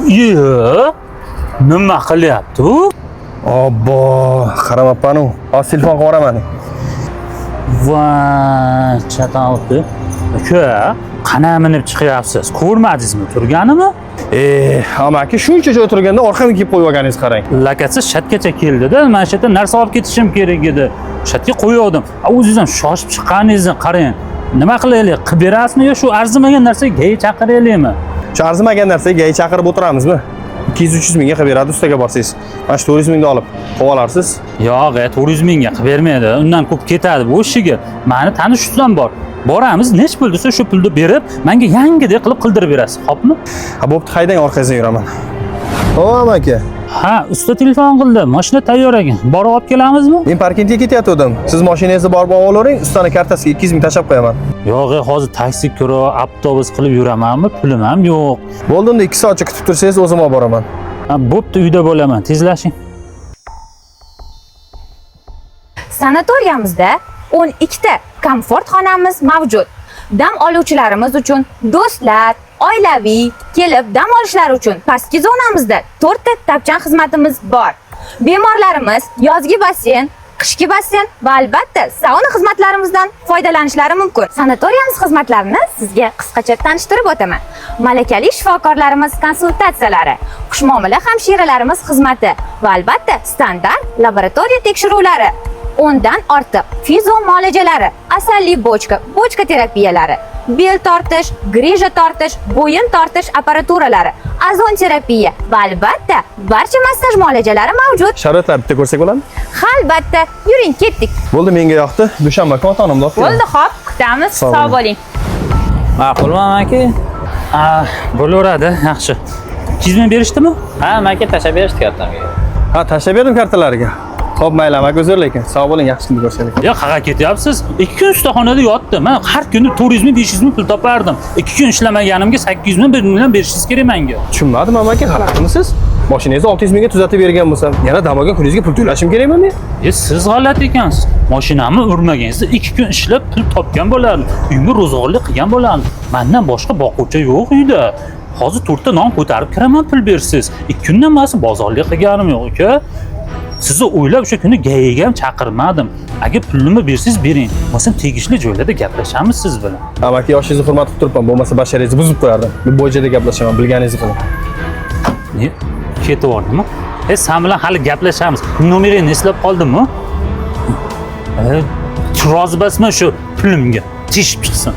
Yo, nima qilyapti u? Obbo, qaramapman-ku. Hozir telefon qilib yuboraman. Voy, chataldi. Uka, qana minib chiqyapsiz? Ko'rmadingizmi turganimi? Amaki shuncha joy o'tirganda orqamga kelib qo'yib olganingiz qarang. Lakasi shatgacha keldi-da, mana shu yerda narsa olib ketishim kerak edi. Shatga qo'ydim. O'zingiz ham shoshib chiqqaningizni qarang. Nima qilaylik? Qilib berasizmi yo shu arzimagan narsaga gay chaqiraylikmi? Shu arzimagan narsaga gay chaqirib o'tiramizmi? 200-300 mingga qilib beradi ustaga borsangiz. Mana shu 400 mingni olib qo'yib olarsiz. Yo'q, 400 mingga qilib bermaydi. Undan ko'p ketadi bu ishiga. Meni tanish ustam bor. Boramiz, nech pul desa shu pulni berib, menga yangidek qilib qildirib berasiz, xo'pmi? Ha, bo'pti, haydang orqangizdan yuraman. Xo'p, aka. Ha, usta telefon qildi. Mashina tayyor ekan. Borib olib kelamizmi? Men parkingga ketayotgandim. Siz mashinangizni borib olavering, ustani kartasiga 200 ming tashlab qo'yaman. Yo'q, hozir taksi kiro, avtobus qilib yuramanmi? Pulim ham yo'q. Bo'ldimda 2 soatcha kutib tursangiz, o'zim olib boraman. Ha, bo'pti, uyda bo'laman. Tezlashing. Sanatoriyamizda 12 ta komfort xonamiz mavjud. Dam oluvchilarimiz uchun do'stlar, oilaviy kelib dam olishlari uchun pastki zonamizda 4 ta tapchan xizmatimiz bor. Bemorlarimiz yozgi basseyn, qishki basseyn va albatta sauna xizmatlarimizdan foydalanishlari mumkin. Sanatoriyamiz xizmatlarini sizga qisqacha tanishtirib o'taman. Malakali shifokorlarimiz konsultatsiyalari, xushmuomala hamshiralarimiz xizmati va albatta standart laboratoriya tekshiruvlari. 10 dan ortiq fizo muolajalari, asalli bochka terapiyalari, bel tortish, grija tortish, bo'yin tortish apparaturalari, azon terapiya va albatta barcha massaj muolajalari mavjud. Sharoitlarni bitta ko'rsak bo'ladimi? Ha, albatta, yuring ketdik. Bo'ldi, menga yoqdi. Dushanba kuni ota-onamni olib kelaman. Bo'ldi, xo'p, kutamiz. Sog' bo'ling. Ma'qulmi aka? Bo'laveradi, yaxshi. 200 ming berishdimi? Ha, aka tashlab berishdi kartamga. Ha, tashlab berdim kartalariga. Xo'p, mayli, amaki o'zir lekin. Sog' bo'ling, yaxshi kun ko'rishaylik. Yo, qayerga ketyapsiz? 2 kun ustaxonada yotdim. Men har kuni 400 ming, 500 ming pul topardim. 2 kun ishlamaganimga 800 ming, 1 million berishingiz kerak menga. Tushunmadim, amaki, g'alatimisiz? Mashinangizni 600 mingga tuzatib bergan bo'lsam, yana dam olgan kuningizga pul to'lashim kerakmi men? Siz g'alati ekansiz. Mashinamni urmaganingizda 2 kun ishlab pul topgan bo'lardim. Uyimga ro'zg'orlik qilgan bo'lardim. Mendan boshqa boquvchi yo'q uyda. Hozir 4 ta non ko'tarib kiraman, pul bersiz. 2 kundan emas, bozorlik qilganim yo'q, uka. Sizni o'ylab o'sha kuni gayiga ham chaqirmadim. Agar pulni bersiz bering. Bo'lmasa tegishli joylarda gaplashamiz siz bilan. Amaki, yoshingizni hurmat qilib turibman, bo'lmasa basharangizni buzib qo'yardim. Men bo'yjada gaplashaman, bilganingizni qiling. Ne? Ketib yordimmi? Sen bilan hali gaplashamiz. Nomeringni eslab qoldimmi? Rozi basman shu pulimga teshib chiqsin.